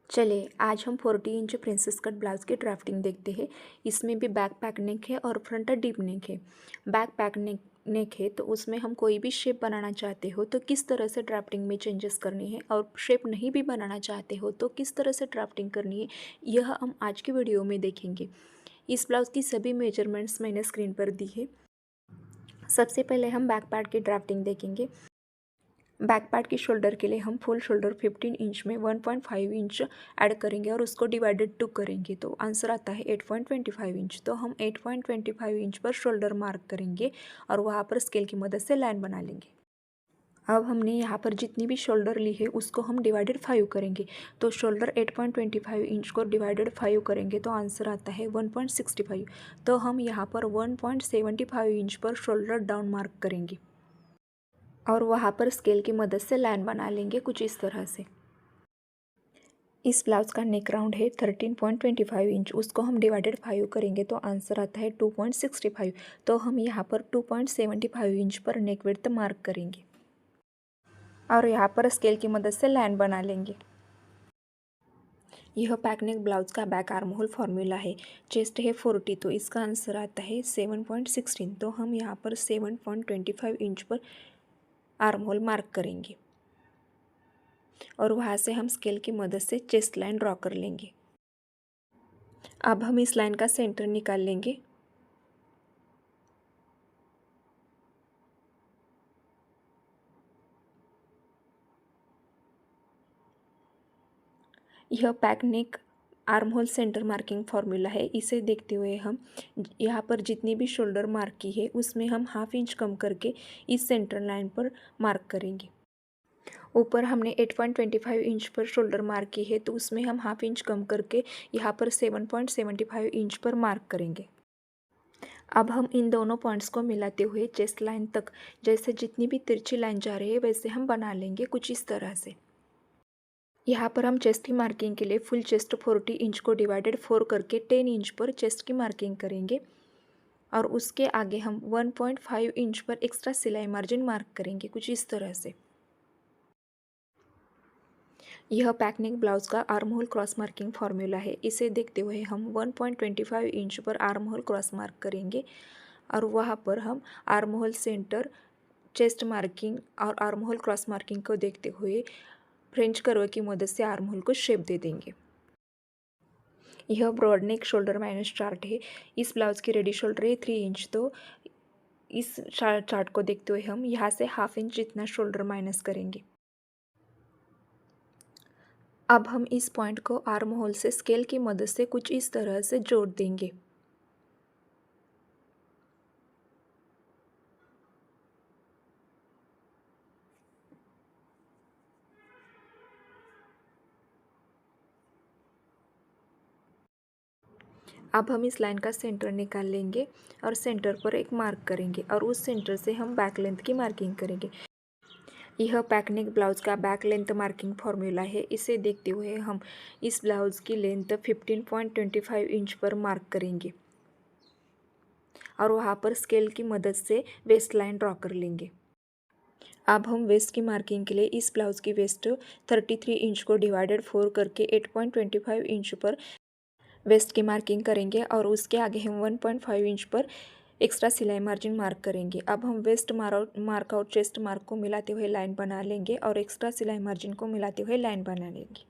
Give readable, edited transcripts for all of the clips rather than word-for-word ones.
चलिए आज हम 40 इंच प्रिंसेस कट ब्लाउज़ की ड्राफ्टिंग देखते हैं। इसमें भी बैक पैक नेक है और फ्रंट डीप नेक है। बैक पैक नेक है तो उसमें हम कोई भी शेप बनाना चाहते हो तो किस तरह से ड्राफ्टिंग में चेंजेस करनी है, और शेप नहीं भी बनाना चाहते हो तो किस तरह से ड्राफ्टिंग करनी है, यह हम आज की वीडियो में देखेंगे। इस ब्लाउज़ की सभी मेजरमेंट्स मैंने स्क्रीन पर दी है। सबसे पहले हम बैक पार्ट की ड्राफ्टिंग देखेंगे। बैक पार्ट की शोल्डर के लिए हम फुल शोल्डर 15 इंच में 1.5 इंच ऐड करेंगे और उसको डिवाइडेड 2 करेंगे तो आंसर आता है 8.25 इंच। तो हम 8.25 इंच पर शोल्डर मार्क करेंगे और वहाँ पर स्केल की मदद से लाइन बना लेंगे। अब हमने यहाँ पर जितनी भी शोल्डर ली है उसको हम डिवाइडेड 5 करेंगे। तो शोल्डर 8.25 इंच को डिवाइडेड 5 करेंगे तो आंसर आता है 1.65। तो हम यहाँ पर 1.75 इंच पर शोल्डर डाउन मार्क करेंगे और वहाँ पर स्केल की मदद से लाइन बना लेंगे कुछ इस तरह से। इस ब्लाउज़ का नेक राउंड है 13.25 इंच, उसको हम डिवाइडेड 5 करेंगे तो आंसर आता है 2.65। तो हम यहाँ पर 2.75 इंच पर नेक विड्थ मार्क करेंगे और यहाँ पर स्केल की मदद से लाइन बना लेंगे। यह पैक नेक ब्लाउज़ का बैक आर्म होल फॉर्मूला है। चेस्ट है 40 तो इसका आंसर आता है 7.16। तो हम यहाँ पर 7.25 इंच पर आर्म होल मार्क करेंगे और वहाँ से हम स्केल की मदद से चेस्ट लाइन ड्रॉ कर लेंगे। अब हम इस लाइन का सेंटर निकाल लेंगे। यह back neck armhole centre marking formula है। इसे देखते हुए हम यहाँ पर जितनी भी शोल्डर मार्क की है उसमें हम हाफ इंच कम करके इस सेंटर लाइन पर मार्क करेंगे। ऊपर हमने 8.25 इंच पर शोल्डर मार्क की है तो उसमें हम हाफ इंच कम करके यहाँ पर 7.75 इंच पर मार्क करेंगे। अब हम इन दोनों पॉइंट्स को मिलाते हुए चेस्ट लाइन तक जैसे जितनी भी तिरछी लाइन जा रही है वैसे हम बना लेंगे कुछ इस तरह से। यहाँ पर हम चेस्ट की मार्किंग के लिए फुल चेस्ट 40 इंच को डिवाइडेड 4 करके 10 इंच पर चेस्ट की मार्किंग करेंगे और उसके आगे हम 1.5 इंच पर एक्स्ट्रा सिलाई मार्जिन मार्क करेंगे कुछ इस तरह से। यह पैक नेक ब्लाउज़ का arm hole cross marking formula है। इसे देखते हुए हम 1.25 इंच पर आर्म होल क्रॉस मार्क करेंगे और वहाँ पर हम armhole centre, chest marking और आर्म होल क्रॉस मार्किंग को देखते हुए फ्रेंच कर्व की मदद से आर्म होल को शेप दे देंगे। यह broad neck shoulder minus chart है। इस ब्लाउज़ की रेडी शोल्डर है 3 इंच। तो इस चार्ट को देखते हुए हम यहाँ से हाफ इंच जितना शोल्डर माइनस करेंगे। अब हम इस पॉइंट को आर्म होल से स्केल की मदद से कुछ इस तरह से जोड़ देंगे। अब हम इस लाइन का सेंटर निकाल लेंगे और सेंटर पर एक मार्क करेंगे और उस सेंटर से हम बैक लेंथ की मार्किंग करेंगे। यह पैक नेक ब्लाउज़ का बैक लेंथ मार्किंग फॉर्मूला है। इसे देखते हुए हम इस ब्लाउज़ की लेंथ 15.25 इंच पर मार्क करेंगे और वहाँ पर स्केल की मदद से वेस्ट लाइन ड्रॉ कर लेंगे। अब हम वेस्ट की मार्किंग के लिए इस ब्लाउज़ की वेस्ट 33 इंच को डिवाइडेड 4 करके 8.25 इंच पर वेस्ट की मार्किंग करेंगे और उसके आगे हम 1.5 इंच पर एक्स्ट्रा सिलाई मार्जिन मार्क करेंगे। अब हम वेस्ट मार्क और चेस्ट मार्क को मिलाते हुए लाइन बना लेंगे और एक्स्ट्रा सिलाई मार्जिन को मिलाते हुए लाइन बना लेंगे।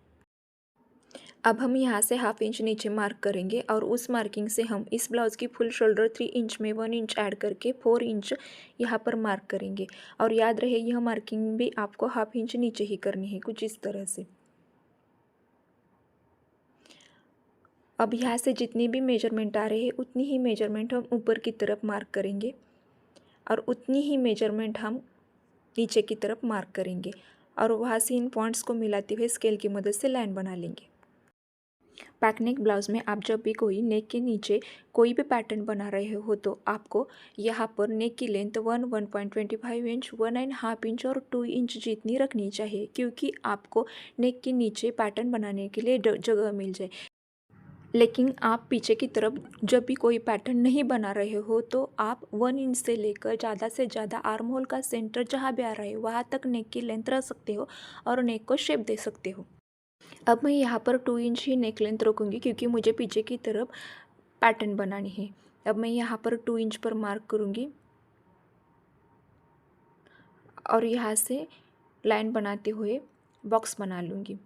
अब हम यहाँ से हाफ इंच नीचे मार्क करेंगे और उस मार्किंग से हम इस ब्लाउज़ की फुल शोल्डर 3 इंच में 1 इंच ऐड करके 4 इंच यहाँ पर मार्क करेंगे। और याद रहे यह मार्किंग भी आपको हाफ इंच नीचे ही करनी है कुछ इस तरह से। अब यहाँ से जितनी भी मेजरमेंट आ रही है उतनी ही मेजरमेंट हम ऊपर की तरफ मार्क करेंगे और उतनी ही मेजरमेंट हम नीचे की तरफ मार्क करेंगे और वहाँ से इन पॉइंट्स को मिलाते हुए स्केल की मदद से लाइन बना लेंगे। पैक नेक ब्लाउज़ में आप जब भी कोई नेक के नीचे कोई भी पैटर्न बना रहे हो तो आपको यहाँ पर नेक की लेंथ 1.25 इंच, 1.5 इंच और 2 इंच जितनी रखनी चाहिए, क्योंकि आपको नेक के नीचे पैटर्न बनाने के लिए जगह मिल जाए। लेकिन आप पीछे की तरफ जब भी कोई पैटर्न नहीं बना रहे हो तो आप 1 इंच से लेकर ज़्यादा से ज़्यादा आर्म होल का सेंटर जहाँ भी आ रहा है वहाँ तक नेक की लेंथ रख सकते हो और नेक को शेप दे सकते हो। अब मैं यहाँ पर 2 इंच ही नेक लेंथ रखूँगी क्योंकि मुझे पीछे की तरफ पैटर्न बनानी है। अब मैं यहाँ पर 2 इंच पर मार्क करूँगी और यहाँ से लाइन बनाते हुए बॉक्स बना लूँगी।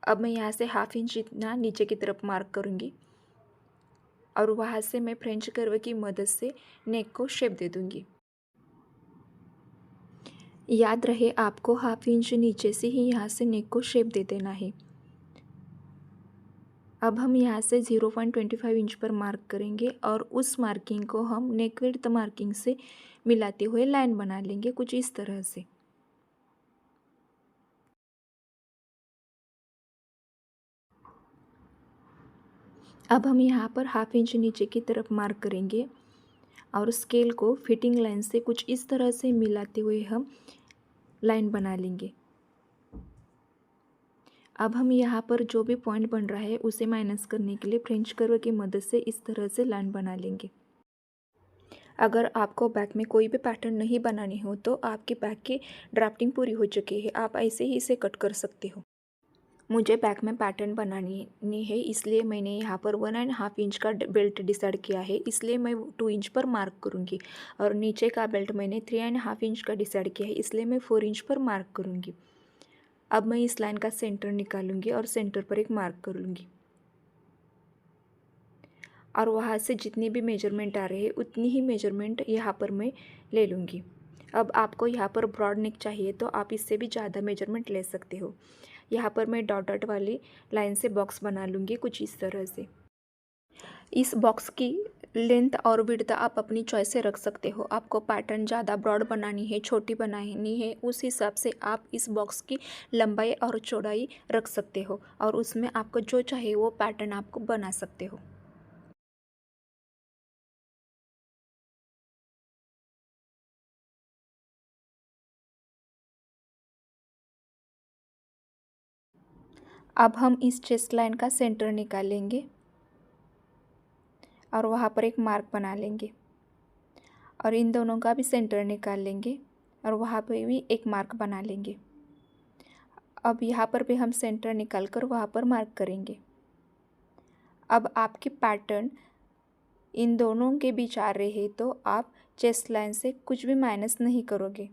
अब मैं यहाँ से हाफ इंच जितना नीचे की तरफ मार्क करूँगी और वहाँ से मैं फ्रेंच कर्व की मदद से नेक को शेप दे दूँगी। याद रहे आपको हाफ इंच नीचे से ही यहाँ से नेक को शेप दे देना है। अब हम यहाँ से 0.25 इंच पर मार्क करेंगे और उस मार्किंग को हम नेक विड्थ मार्किंग से मिलाते हुए लाइन बना लेंगे कुछ इस तरह से। अब हम यहाँ पर हाफ इंच नीचे की तरफ मार्क करेंगे और स्केल को फिटिंग लाइन से कुछ इस तरह से मिलाते हुए हम लाइन बना लेंगे। अब हम यहाँ पर जो भी पॉइंट बन रहा है उसे माइनस करने के लिए फ्रेंच कर्व की मदद से इस तरह से लाइन बना लेंगे। अगर आपको बैक में कोई भी पैटर्न नहीं बनानी हो तो आपकी बैक की ड्राफ्टिंग पूरी हो चुकी है, आप ऐसे ही इसे कट कर सकते हो। मुझे बैक में पैटर्न बनानी है इसलिए मैंने यहाँ पर 1.5 इंच का बेल्ट डिसाइड किया है, इसलिए मैं 2 इंच पर मार्क करूँगी और नीचे का बेल्ट मैंने 3.5 इंच का डिसाइड किया है, इसलिए मैं 4 इंच पर मार्क करूँगी। अब मैं इस लाइन का सेंटर निकालूंगी और सेंटर पर एक मार्क कर लूँगी और वहाँ से जितनी भी मेजरमेंट आ रही है उतनी ही मेजरमेंट यहाँ पर मैं ले लूँगी। अब आपको यहाँ पर ब्रॉड नेक चाहिए तो आप इससे भी ज़्यादा मेजरमेंट ले सकते हो। यहाँ पर मैं डॉट डॉट वाली लाइन से बॉक्स बना लूँगी कुछ इस तरह से। इस बॉक्स की लेंथ और विड्थ आप अपनी चॉइस से रख सकते हो। आपको पैटर्न ज़्यादा ब्रॉड बनानी है, छोटी बनानी है, उस हिसाब से आप इस बॉक्स की लंबाई और चौड़ाई रख सकते हो और उसमें आपको जो चाहे वो पैटर्न आपको बना सकते हो। अब हम इस चेस्ट लाइन का सेंटर निकालेंगे और वहाँ पर एक मार्क बना लेंगे और इन दोनों का भी सेंटर निकाल लेंगे और वहाँ पर भी एक मार्क बना लेंगे। अब यहाँ पर भी हम सेंटर निकाल कर वहाँ पर मार्क करेंगे। अब आपकी पैटर्न इन दोनों के बीच आ रहे हैं तो आप चेस्ट लाइन से कुछ भी माइनस नहीं करोगे।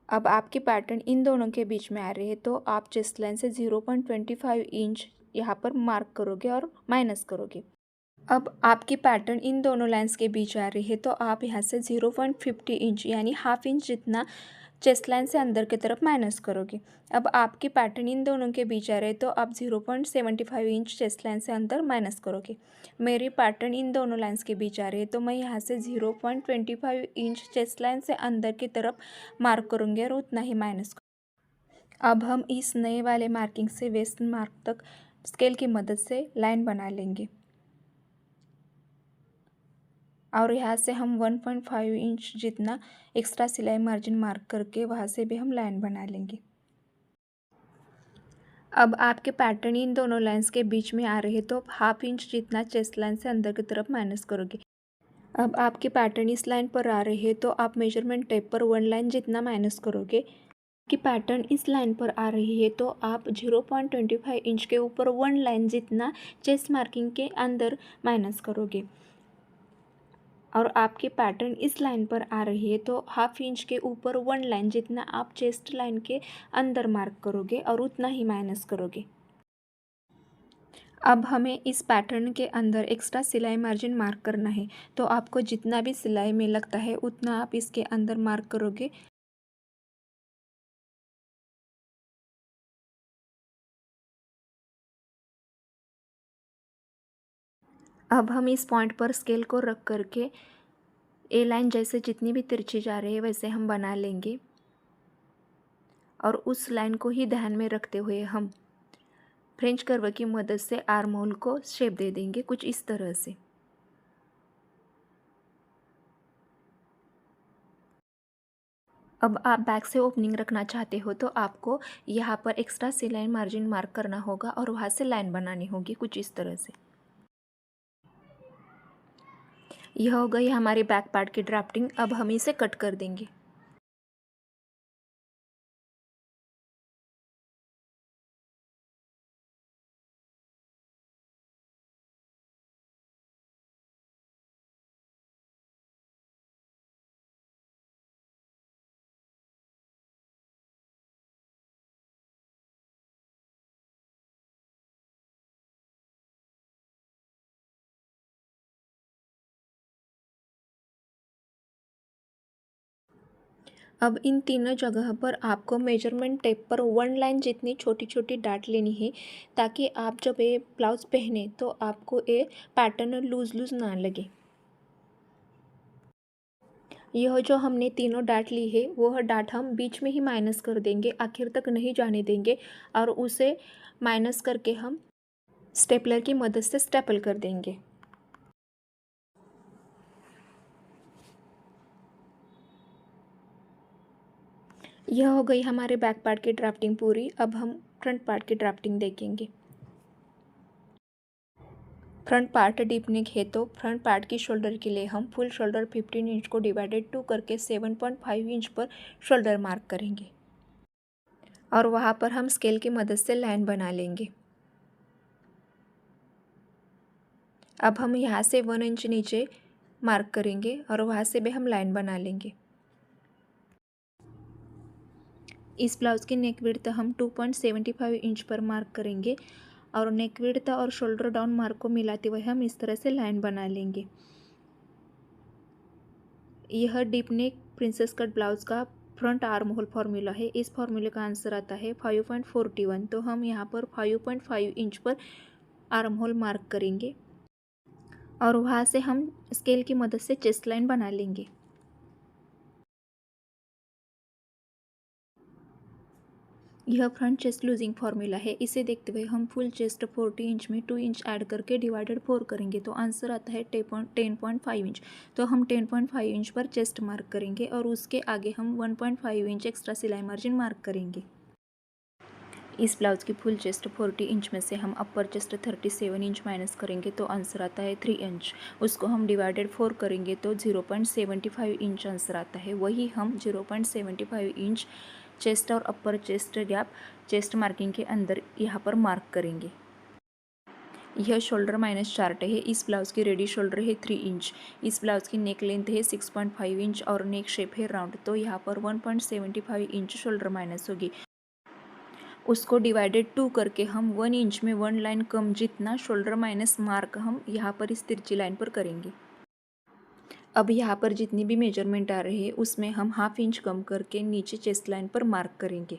अब आपकी पैटर्न इन दोनों के बीच में आ रही है तो आप चेस्ट लाइन से 0.25 इंच यहाँ पर मार्क करोगे और माइनस करोगे। अब आपकी पैटर्न इन दोनों लाइंस के बीच आ रही है तो आप यहाँ से 0.50 इंच यानी हाफ इंच जितना चेस्ट लाइन से अंदर की तरफ माइनस करोगे। अब आपकी पैटर्न इन दोनों के बीच आ रहे हैं तो आप 0.75 इंच चेस्ट लाइन से अंदर माइनस करोगे। मेरी पैटर्न इन दोनों लाइंस के बीच आ रही है तो मैं यहाँ से 0.25 इंच चेस्ट लाइन से अंदर की तरफ मार्क करूँगी और उतना ही माइनस। अब हम इस नए वाले मार्किंग से वेस्ट मार्क तक स्केल की मदद से लाइन बना लेंगे और यहाँ से हम 1.5 इंच जितना एक्स्ट्रा सिलाई मार्जिन मार्क करके वहाँ से भी हम लाइन बना लेंगे। अब आपके पैटर्न इन दोनों लाइंस के बीच में आ रही है तो हाफ इंच जितना चेस्ट लाइन से अंदर की तरफ माइनस करोगे। अब आपके पैटर्न इस लाइन पर आ रही है तो आप मेजरमेंट टेप पर 1 लाइन जितना माइनस करोगे। कि पैटर्न इस लाइन पर आ रही है तो आप 0.25 इंच के ऊपर 1 लाइन जितना चेस्ट मार्किंग के अंदर माइनस करोगे और आपके पैटर्न इस लाइन पर आ रही है तो हाफ इंच के ऊपर 1 लाइन जितना आप चेस्ट लाइन के अंदर मार्क करोगे और उतना ही माइनस करोगे। अब हमें इस पैटर्न के अंदर एक्स्ट्रा सिलाई मार्जिन मार्क करना है तो आपको जितना भी सिलाई में लगता है उतना आप इसके अंदर मार्क करोगे। अब हम इस पॉइंट पर स्केल को रख करके ए लाइन जैसे जितनी भी तिरछी जा रही है वैसे हम बना लेंगे और उस लाइन को ही ध्यान में रखते हुए हम फ्रेंच कर्व की मदद से आर्म होल को शेप दे देंगे कुछ इस तरह से। अब आप बैक से ओपनिंग रखना चाहते हो तो आपको यहाँ पर एक्स्ट्रा सिलाई मार्जिन मार्क करना होगा और वहाँ से लाइन बनानी होगी कुछ इस तरह से। यह हो गई हमारी बैक पार्ट की ड्राफ्टिंग। अब हम इसे कट कर देंगे। अब इन तीनों जगह पर आपको मेजरमेंट टेप पर 1 लाइन जितनी छोटी छोटी डाट लेनी है, ताकि आप जब ये ब्लाउज़ पहने तो आपको ये पैटर्न लूज़ लूज़ ना लगे। यह जो हमने तीनों डाट ली है वह डाट हम बीच में ही माइनस कर देंगे, आखिर तक नहीं जाने देंगे, और उसे माइनस करके हम स्टेपलर की मदद से स्टेपल कर देंगे। यह हो गई हमारे बैक पार्ट की ड्राफ्टिंग पूरी। अब हम फ्रंट पार्ट की ड्राफ्टिंग देखेंगे। फ्रंट पार्ट डीप नेक है तो फ्रंट पार्ट की शोल्डर के लिए हम फुल शोल्डर 15 इंच को डिवाइडेड 2 करके 7.5 इंच पर शोल्डर मार्क करेंगे, और वहाँ पर हम स्केल की मदद से लाइन बना लेंगे। अब हम यहाँ से 1 इंच नीचे मार्क करेंगे और वहाँ से भी हम लाइन बना लेंगे। इस ब्लाउज़ की नेक विड्थ हम 2.75 इंच पर मार्क करेंगे, और नेक विड्थ और शोल्डर डाउन मार्क को मिलाते हुए हम इस तरह से लाइन बना लेंगे। यह deep neck princess cut blouse का फ्रंट आर्म होल फार्मूला है। इस फार्मूले का आंसर आता है 5.41। तो हम यहाँ पर 5.5 इंच पर आर्म होल मार्क करेंगे, और वहाँ से हम स्केल की मदद से चेस्ट लाइन बना लेंगे। यह फ्रंट चेस्ट लूजिंग फार्मूला है। इसे देखते हुए हम फुल चेस्ट 40 इंच में 2 इंच ऐड करके डिवाइडेड 4 करेंगे, तो आंसर आता है 10.5 इंच। तो हम 10.5 इंच पर चेस्ट मार्क करेंगे, और उसके आगे हम 1.5 इंच एक्स्ट्रा सिलाई मार्जिन मार्क करेंगे। इस ब्लाउज़ की फुल चेस्ट 40 इंच में से हम अपर चेस्ट 37 इंच माइनस करेंगे, तो आंसर आता है 3 इंच। उसको हम डिवाइडेड 4 करेंगे तो 0.75 इंच आंसर आता है। वही हम 0.75 इंच चेस्ट और अपर चेस्ट गैप चेस्ट मार्किंग के अंदर यहाँ पर मार्क करेंगे। यह शोल्डर माइनस चार्ट है। इस ब्लाउज़ की रेडी शोल्डर है 3 इंच। इस ब्लाउज़ की नेक लेंथ है 6.5 इंच और नेक शेप है राउंड, तो यहाँ पर 1.75 इंच शोल्डर माइनस होगी। उसको डिवाइडेड 2 करके हम 1 इंच में 1 लाइन कम जितना शोल्डर माइनस मार्क हम यहाँ पर इस तिरछी लाइन पर करेंगे। अब यहाँ पर जितनी भी मेजरमेंट आ रही है उसमें हम हाफ इंच कम करके नीचे चेस्ट लाइन पर मार्क करेंगे,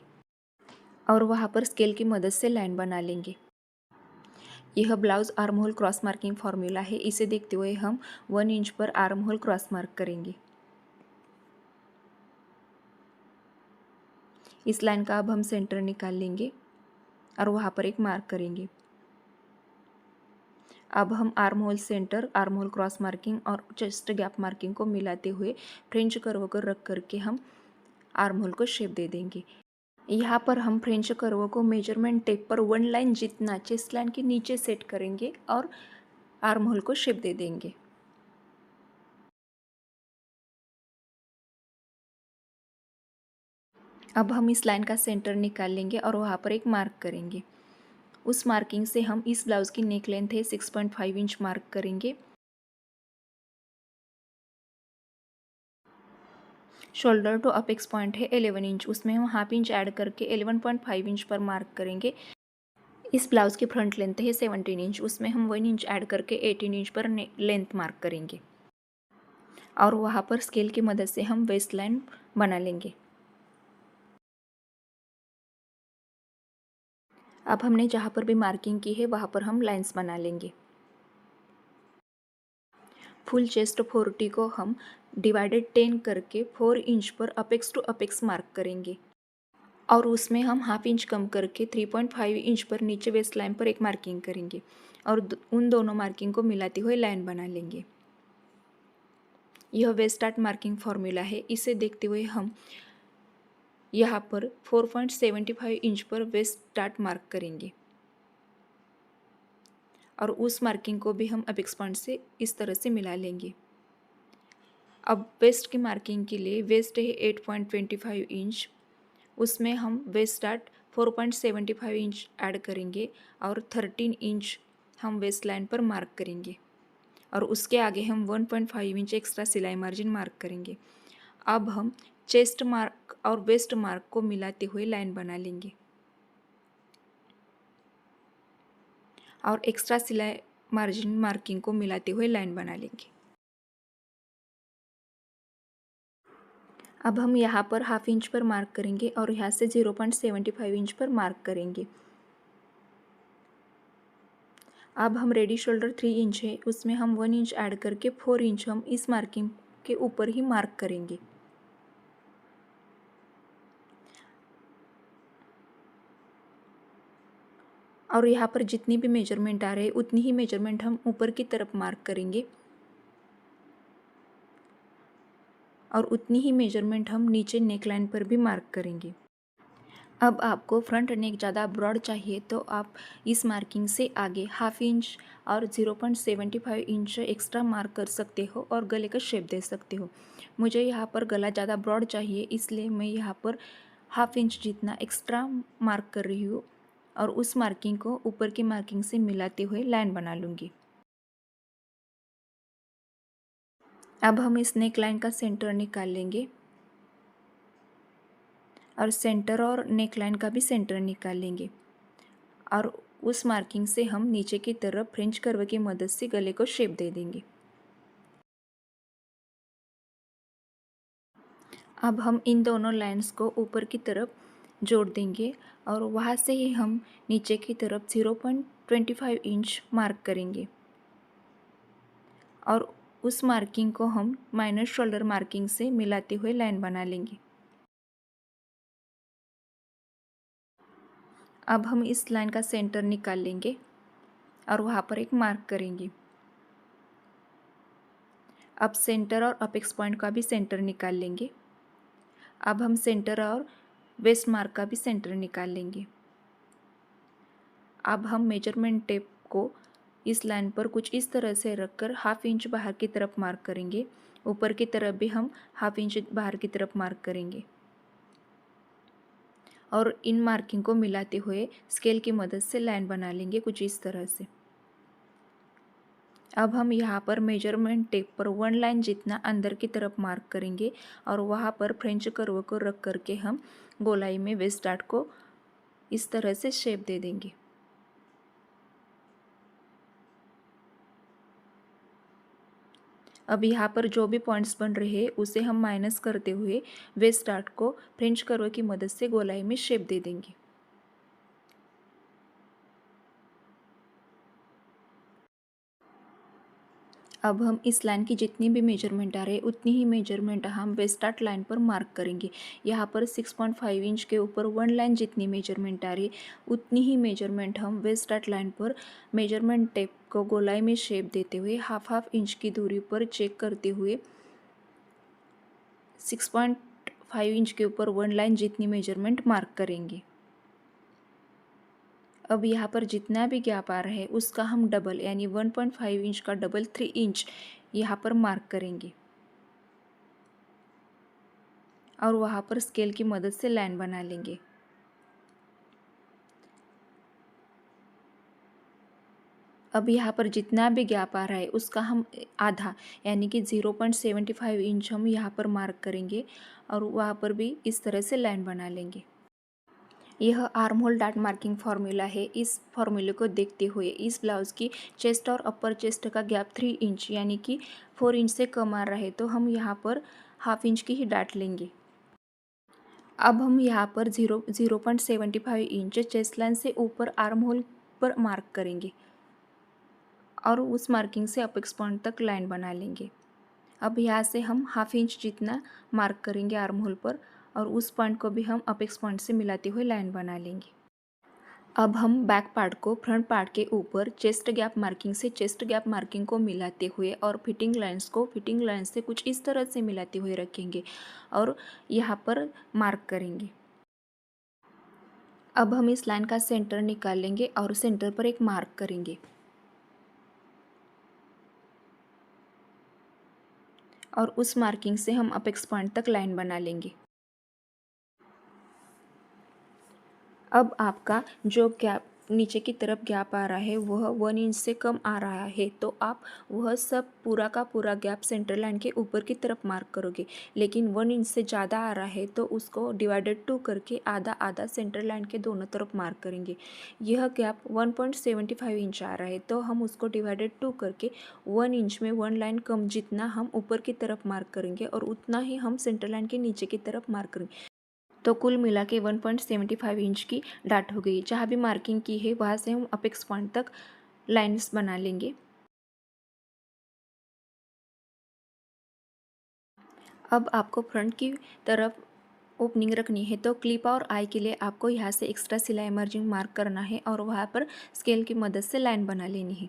और वहाँ पर स्केल की मदद से लाइन बना लेंगे। यह blouse arm hole cross marking formula है। इसे देखते हुए हम 1 इंच पर आर्म होल क्रॉस मार्क करेंगे। इस लाइन का अब हम सेंटर निकाल लेंगे और वहाँ पर एक मार्क करेंगे। अब हम armhole centre, arm hole cross marking और चेस्ट गैप मार्किंग को मिलाते हुए फ्रेंच कर्व को रख करके हम आर्म होल को शेप दे देंगे। यहाँ पर हम फ्रेंच कर्व को मेजरमेंट टेप पर 1 लाइन जितना चेस्ट लाइन के नीचे सेट करेंगे और आर्म होल को शेप दे देंगे। अब हम इस लाइन का सेंटर निकाल लेंगे और वहाँ पर एक मार्क करेंगे। उस मार्किंग से हम इस ब्लाउज़ की नेक लेंथ है 6.5 इंच मार्क करेंगे। शोल्डर टू अपेक्स पॉइंट है 11 इंच, उसमें हम हाफ इंच ऐड करके 11.5 इंच पर मार्क करेंगे। इस ब्लाउज़ की फ्रंट लेंथ है 17 इंच, उसमें हम 1 इंच ऐड करके 18 इंच पर लेंथ मार्क करेंगे, और वहाँ पर स्केल की मदद से हम वेस्ट लाइन बना लेंगे। अब हमने जहाँ पर भी मार्किंग की है वहाँ पर हम लाइंस बना लेंगे। फुल चेस्ट 40 को हम डिवाइडेड 10 करके 4 इंच पर अपेक्स टू अपेक्स मार्क करेंगे, और उसमें हम हाफ इंच कम करके 3.5 इंच पर नीचे वेस्ट लाइन पर एक मार्किंग करेंगे, और उन दोनों मार्किंग को मिलाते हुए लाइन बना लेंगे। यह वेस्ट स्टार्ट मार्किंग फॉर्मूला है। इसे देखते हुए हम यहाँ पर 4.75 इंच पर वेस्ट स्टार्ट मार्क करेंगे, और उस मार्किंग को भी हम अपेक्स पॉइंट से इस तरह से मिला लेंगे। अब वेस्ट की मार्किंग के लिए वेस्ट है 8.25 इंच, उसमें हम वेस्ट स्टार्ट 4.75 इंच ऐड करेंगे, और 13 इंच हम वेस्ट लाइन पर मार्क करेंगे, और उसके आगे हम 1.5 इंच एक्स्ट्रा सिलाई मार्जिन मार्क करेंगे। अब हम चेस्ट मार्क और वेस्ट मार्क को मिलाते हुए लाइन बना लेंगे, और एक्स्ट्रा सिलाई मार्जिन मार्किंग को मिलाते हुए लाइन बना लेंगे। अब हम यहाँ पर हाफ इंच पर मार्क करेंगे और यहाँ से 0.75 इंच पर मार्क करेंगे। अब हम रेडी शोल्डर 3 इंच है, उसमें हम 1 इंच ऐड करके 4 इंच हम इस मार्किंग के ऊपर ही मार्क करेंगे। और यहाँ पर जितनी भी मेजरमेंट आ रहे हैं उतनी ही मेजरमेंट हम ऊपर की तरफ मार्क करेंगे और उतनी ही मेजरमेंट हम नीचे नेक लाइन पर भी मार्क करेंगे। अब आपको फ्रंट नेक ज़्यादा ब्रॉड चाहिए तो आप इस मार्किंग से आगे हाफ इंच और 0.75 इंच एक्स्ट्रा मार्क कर सकते हो और गले का शेप दे सकते हो। मुझे यहाँ पर गला ज़्यादा ब्रॉड चाहिए, इसलिए मैं यहाँ पर हाफ इंच जितना एक्स्ट्रा मार्क कर रही हूँ और उस मार्किंग को ऊपर की मार्किंग से मिलाते हुए लाइन बना लूँगी। अब हम इस नेक लाइन का सेंटर निकाल लेंगे और सेंटर और नेक लाइन का भी सेंटर निकाल लेंगे और उस मार्किंग से हम नीचे की तरफ फ्रेंच कर्व की मदद से गले को शेप दे देंगे। अब हम इन दोनों लाइंस को ऊपर की तरफ जोड़ देंगे और वहाँ से ही हम नीचे की तरफ 0.25 इंच मार्क करेंगे और उस मार्किंग को हम माइनर शोल्डर मार्किंग से मिलाते हुए लाइन बना लेंगे। अब हम इस लाइन का सेंटर निकाल लेंगे और वहाँ पर एक मार्क करेंगे। अब सेंटर और अपेक्स पॉइंट का भी सेंटर निकाल लेंगे। अब हम सेंटर और वेस्ट मार्क का भी सेंटर निकाल लेंगे। अब हम मेजरमेंट टेप को इस लाइन पर कुछ इस तरह से रखकर हाफ इंच बाहर की तरफ मार्क करेंगे। ऊपर की तरफ भी हम हाफ इंच बाहर की तरफ मार्क करेंगे और इन मार्किंग को मिलाते हुए स्केल की मदद से लाइन बना लेंगे कुछ इस तरह से। अब हम यहाँ पर मेजरमेंट टेप पर 1 लाइन जितना अंदर की तरफ मार्क करेंगे और वहाँ पर फ्रेंच कर्व को रख करके हम गोलाई में वेस्ट डार्ट को इस तरह से शेप दे देंगे। अब यहाँ पर जो भी पॉइंट्स बन रहे हैं उसे हम माइनस करते हुए वेस्ट डार्ट को फ्रेंच कर्व की मदद से गोलाई में शेप दे देंगे। अब हम इस लाइन की जितनी भी मेजरमेंट आ रही है उतनी ही मेजरमेंट हम वेस्ट डार्ट लाइन पर मार्क करेंगे। यहाँ पर 6.5 इंच के ऊपर 1 लाइन जितनी मेजरमेंट आ रही है उतनी ही मेजरमेंट हम वेस्ट डार्ट लाइन पर मेजरमेंट टेप को गोलाई में शेप देते हुए हाफ इंच की दूरी पर चेक करते हुए 6.5 इंच के ऊपर 1 लाइन जितनी मेजरमेंट मार्क करेंगे। अब यहाँ पर जितना भी गैप आ रहा है उसका हम डबल यानी 1.5 इंच का डबल 3 इंच यहाँ पर मार्क करेंगे और वहाँ पर स्केल की मदद से लाइन बना लेंगे। अब यहाँ पर जितना भी गैप आ रहा है उसका हम आधा यानी कि 0.75 इंच हम यहाँ पर मार्क करेंगे और वहाँ पर भी इस तरह से लाइन बना लेंगे। यह arm hole dart marking formula है। इस फार्मूले को देखते हुए इस ब्लाउज़ की चेस्ट और अपर चेस्ट का गैप 3 इंच यानी कि 4 इंच से कम आ रहा है तो हम यहाँ पर हाफ इंच की ही डार्ट लेंगे। अब हम यहाँ पर 0.75 इंच चेस्ट लाइन से ऊपर आर्म होल पर मार्क करेंगे और उस मार्किंग से अपेक्स पॉइंट तक लाइन बना लेंगे। अब यहाँ से हम हाफ इंच जितना मार्क करेंगे आर्म होल पर और उस पॉइंट को भी हम अपेक्स पॉइंट से मिलाते हुए लाइन बना लेंगे। अब हम बैक पार्ट को फ्रंट पार्ट के ऊपर चेस्ट गैप मार्किंग से चेस्ट गैप मार्किंग को मिलाते हुए और फिटिंग लाइंस को फिटिंग लाइन से कुछ इस तरह से मिलाते हुए रखेंगे और यहाँ पर मार्क करेंगे। अब हम इस लाइन का सेंटर निकाल लेंगे और सेंटर पर एक मार्क करेंगे और उस मार्किंग से हम अपेक्स पॉइंट तक लाइन बना लेंगे। अब आपका जो गैप नीचे की तरफ गैप आ रहा है वह 1 इंच से कम आ रहा है तो आप वह सब पूरा का पूरा गैप सेंटर लाइन के ऊपर की तरफ मार्क करोगे। लेकिन 1 इंच से ज़्यादा आ रहा है तो उसको डिवाइडेड 2 करके आधा आधा सेंटर लाइन के दोनों तरफ मार्क करेंगे। यह गैप 1.75 इंच आ रहा है तो हम उसको डिवाइडेड 2 करके 1 इंच में 1 लाइन कम जितना हम ऊपर की तरफ मार्क करेंगे और उतना ही हम सेंटर लाइन के नीचे की तरफ मार्क करेंगे। तो कुल मिला के 1.75 इंच की डाट हो गई। जहाँ भी मार्किंग की है वहाँ से हम अपेक्स पॉइंट तक लाइन्स बना लेंगे। अब आपको फ्रंट की तरफ ओपनिंग रखनी है तो क्लिप और आई के लिए आपको यहाँ से एक्स्ट्रा सिलाई मार्जिन मार्क करना है और वहाँ पर स्केल की मदद से लाइन बना लेनी है।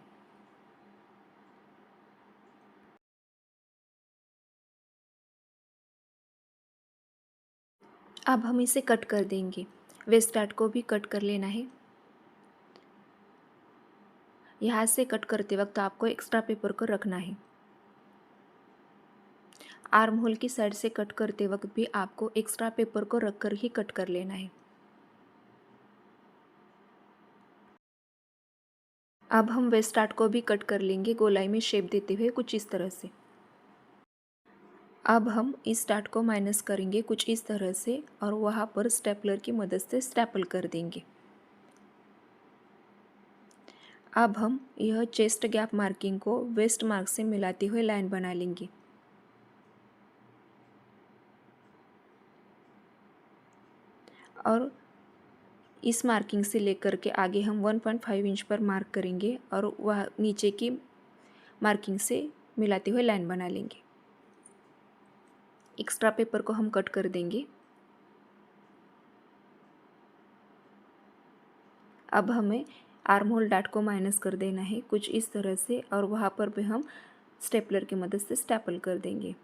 अब हम इसे कट कर देंगे। वेस्ट डाट को भी कट कर लेना है। यहाँ से कट करते वक्त आपको एक्स्ट्रा पेपर को रखना है। आर्म होल की साइड से कट करते वक्त भी आपको एक्स्ट्रा पेपर को रख कर ही कट कर लेना है। अब हम वेस्ट डाट को भी कट कर लेंगे गोलाई में शेप देते हुए कुछ इस तरह से। अब हम इस डाट को माइनस करेंगे कुछ इस तरह से और वहाँ पर स्टेपलर की मदद से स्टेपल कर देंगे। अब हम यह चेस्ट गैप मार्किंग को वेस्ट मार्क से मिलाते हुए लाइन बना लेंगे। और इस मार्किंग से लेकर के आगे हम 1.5 इंच पर मार्क करेंगे और वह नीचे की मार्किंग से मिलाते हुए लाइन बना लेंगे। एक्स्ट्रा पेपर को हम कट कर देंगे। अब हमें आर्म होल डाट को माइनस कर देना है कुछ इस तरह से और वहाँ पर भी हम स्टेपलर की मदद से स्टेपल कर देंगे।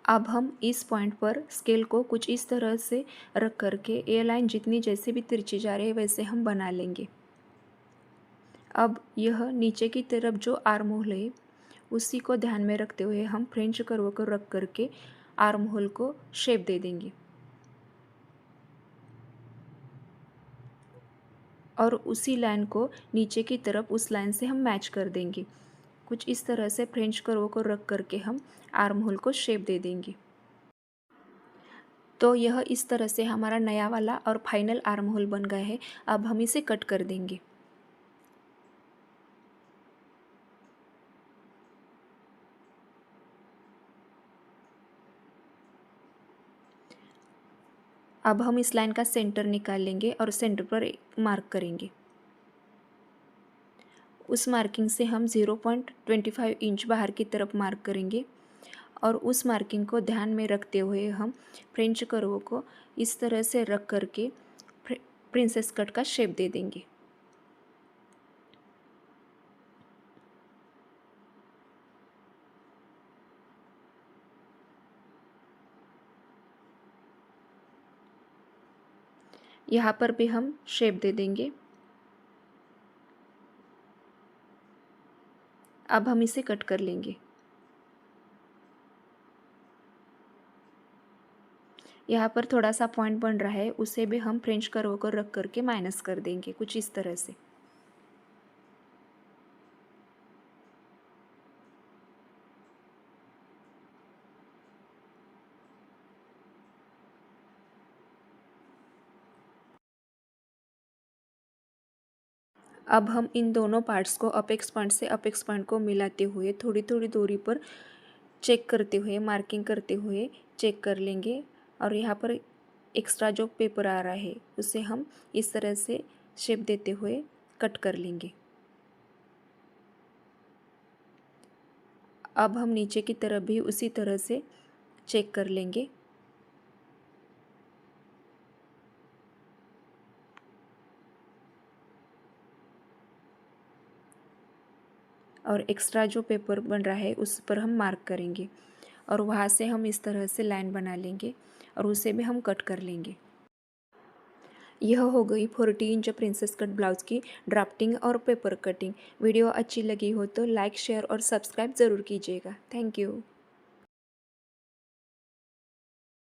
अब हम इस पॉइंट पर स्केल को कुछ इस तरह से रख करके ए लाइन जितनी जैसे भी तिरछी जा रही है वैसे हम बना लेंगे। अब यह नीचे की तरफ जो आर्म होल है उसी को ध्यान में रखते हुए हम फ्रेंच कर्व को रख करके आर्म होल को शेप दे देंगे और उसी लाइन को नीचे की तरफ उस लाइन से हम मैच कर देंगे। कुछ इस तरह से फ्रेंच कर्व को रख करके हम आर्म होल को शेप दे देंगे। तो यह इस तरह से हमारा नया वाला और फाइनल आर्म होल बन गया है। अब हम इसे कट कर देंगे। अब हम इस लाइन का सेंटर निकाल लेंगे और सेंटर पर एक मार्क करेंगे। उस मार्किंग से हम 0.25 इंच बाहर की तरफ मार्क करेंगे और उस मार्किंग को ध्यान में रखते हुए हम फ्रेंच कर्व को इस तरह से रख करके प्रिंसेस कट का शेप दे देंगे। यहाँ पर भी हम शेप दे देंगे। अब हम इसे कट कर लेंगे। यहाँ पर थोड़ा सा पॉइंट बन रहा है उसे भी हम फ्रेंच कर्व को रख करके माइनस कर देंगे कुछ इस तरह से। अब हम इन दोनों पार्ट्स को अपेक्स पॉइंट से अपेक्स पॉइंट को मिलाते हुए थोड़ी थोड़ी दूरी पर चेक करते हुए मार्किंग करते हुए चेक कर लेंगे और यहाँ पर एक्स्ट्रा जो पेपर आ रहा है उसे हम इस तरह से शेप देते हुए कट कर लेंगे। अब हम नीचे की तरफ भी उसी तरह से चेक कर लेंगे। और एक्स्ट्रा जो पेपर बन रहा है उस पर हम मार्क करेंगे और वहाँ से हम इस तरह से लाइन बना लेंगे और उसे भी हम कट कर लेंगे। यह हो गई 40 इंच प्रिंसेस कट ब्लाउज़ की ड्राफ्टिंग और पेपर कटिंग। वीडियो अच्छी लगी हो तो लाइक शेयर और सब्सक्राइब ज़रूर कीजिएगा। Thank you.